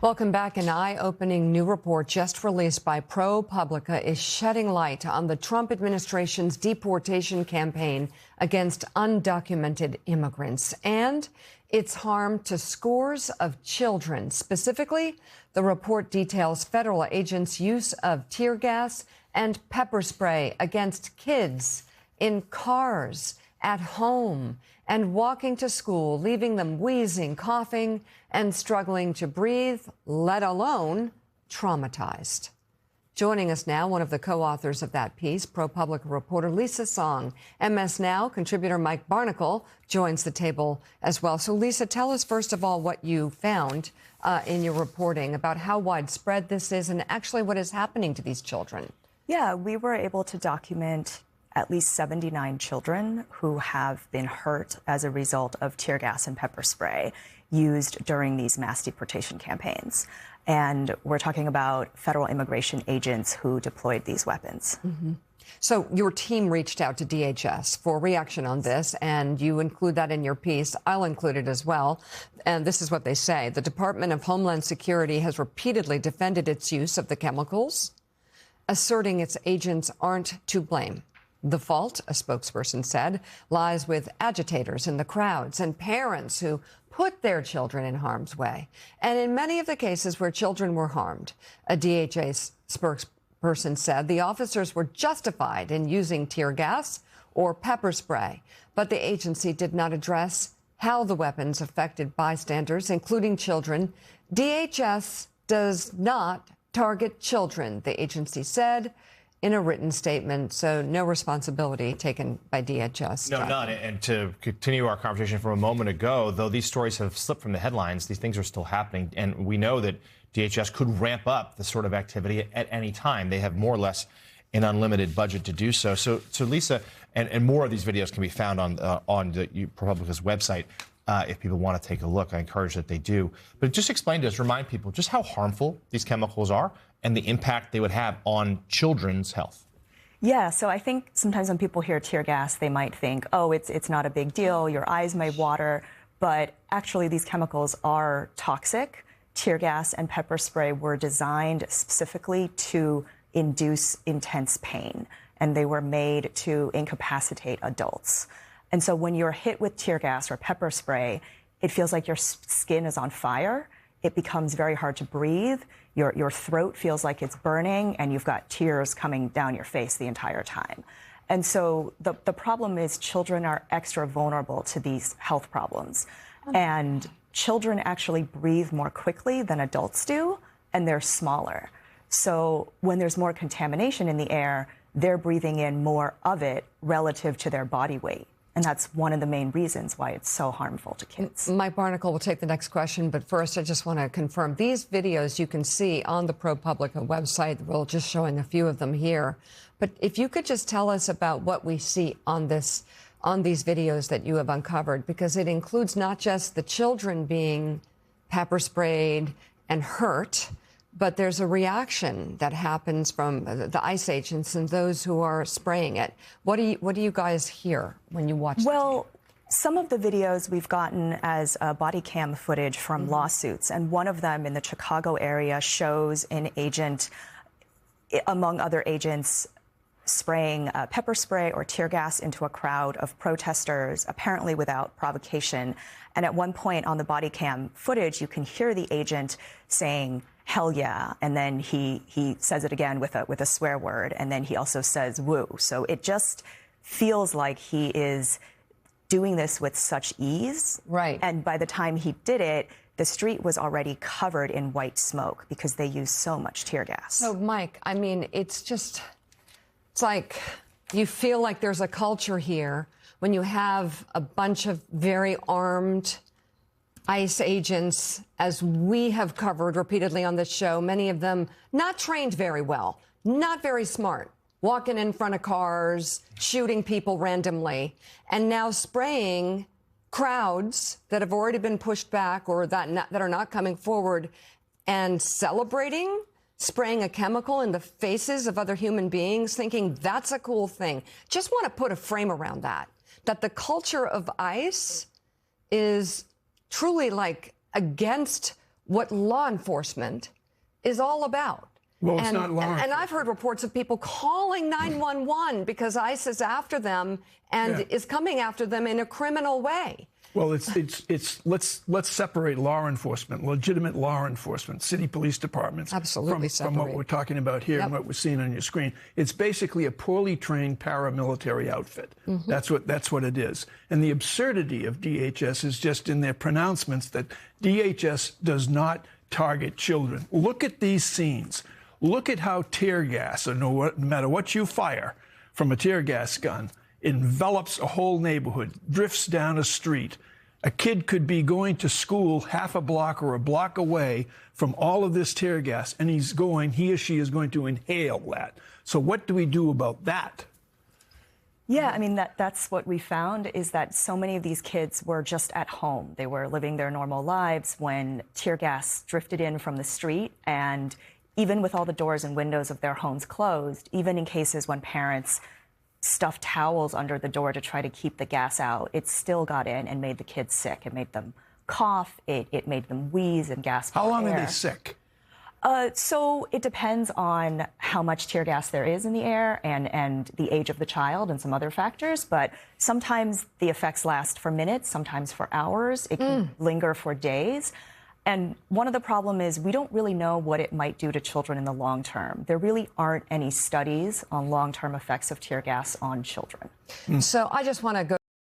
Welcome back. An eye-opening new report just released by ProPublica is shedding light on the Trump administration's deportation campaign against undocumented immigrants and its harm to scores of children. Specifically, the report details federal agents' use of tear gas and pepper spray against kids in cars, at home, and walking to school, leaving them wheezing, coughing, and struggling to breathe, let alone traumatized. Joining us now, one of the co-authors of that piece, ProPublica reporter Lisa Song. MS Now contributor Mike Barnicle joins the table as well. So, Lisa, tell us first of all what you found in your reporting about how widespread this is and actually what is happening to these children. Yeah, we were able to document at least 79 children who have been hurt as a result of tear gas and pepper spray used during these mass deportation campaigns. And we're talking about federal immigration agents who deployed these weapons. Mm-hmm. So your team reached out to DHS for reaction on this, and you include that in your piece. I'll include it as well. And this is what they say. The Department of Homeland Security has repeatedly defended its use of the chemicals, asserting its agents aren't to blame. The fault, a spokesperson said, lies with agitators in the crowds and parents who put their children in harm's way. And in many of the cases where children were harmed, a DHS spokesperson said the officers were justified in using tear gas or pepper spray, but the agency did not address how the weapons affected bystanders, including children. DHS does not target children, the agency said in a written statement, so no responsibility taken by DHS. No, none. And to continue our conversation from a moment ago, though these stories have slipped from the headlines, these things are still happening. And we know that DHS could ramp up this sort of activity at any time. They have more or less an unlimited budget to do so. So Lisa, and more of these videos can be found on the ProPublica's website. If people want to take a look, I encourage that they do. But just explain to us, remind people just how harmful these chemicals are and the impact they would have on children's health. Yeah, so I think sometimes when people hear tear gas, they might think, oh, it's not a big deal, your eyes may water, but actually these chemicals are toxic. Tear gas and pepper spray were designed specifically to induce intense pain, and they were made to incapacitate adults. And so when you're hit with tear gas or pepper spray, it feels like your skin is on fire. It becomes very hard to breathe. Your throat feels like it's burning, and you've got tears coming down your face the entire time. And so the problem is children are extra vulnerable to these health problems. And children actually breathe more quickly than adults do, and they're smaller. So when there's more contamination in the air, they're breathing in more of it relative to their body weight. And that's one of the main reasons why it's so harmful to kids. Mike Barnicle will take the next question, but first I just want to confirm these videos you can see on the ProPublica website. We're just showing a few of them here. But if you could just tell us about what we see on these videos that you have uncovered, because it includes not just the children being pepper sprayed and hurt, but there's a reaction that happens from the ICE agents and those who are spraying it. What do you guys hear when you watch? Well, some of the videos we've gotten as body cam footage from lawsuits, and one of them in the Chicago area shows an agent, among other agents, spraying pepper spray or tear gas into a crowd of protesters, apparently without provocation. And at one point on the body cam footage, you can hear the agent saying, "Hell yeah," and then he says it again with a swear word, and then he also says "woo." So it just feels like he is doing this with such ease. Right. And by the time he did it, the street was already covered in white smoke because they used so much tear gas. So, Mike, I mean, it's like you feel like there's a culture here when you have a bunch of very armed ICE agents, as we have covered repeatedly on this show, many of them not trained very well, not very smart, walking in front of cars, shooting people randomly, and now spraying crowds that have already been pushed back or that are not coming forward and celebrating, spraying a chemical in the faces of other human beings, thinking that's a cool thing. Just want to put a frame around that the culture of ICE is truly like against what law enforcement is all about. Well, it's not law enforcement. And I've heard reports of people calling 911 because ICE is after them and is coming after them in a criminal way. Well, let's separate law enforcement, legitimate law enforcement, city police departments, from what we're talking about here and what we're seeing on your screen. It's basically a poorly trained paramilitary outfit. That's what it is. And the absurdity of DHS is just in their pronouncements that DHS does not target children. Look at these scenes. Look at how tear gas, or no matter what you fire from a tear gas gun, envelops a whole neighborhood, drifts down a street. A kid could be going to school half a block or a block away from all of this tear gas, and he or she is going to inhale that. So what do we do about that? Yeah, I mean, that's what we found, is that so many of these kids were just at home. They were living their normal lives when tear gas drifted in from the street, and even with all the doors and windows of their homes closed, even in cases when parents stuffed towels under the door to try to keep the gas out, it still got in and made the kids sick. It made them cough. It made them wheeze and gasp. How long are they sick? So it depends on how much tear gas there is in the air and the age of the child and some other factors. But sometimes the effects last for minutes, sometimes for hours. It can linger for days. And one of the problems is we don't really know what it might do to children in the long term. There really aren't any studies on long-term effects of tear gas on children. So I just want to go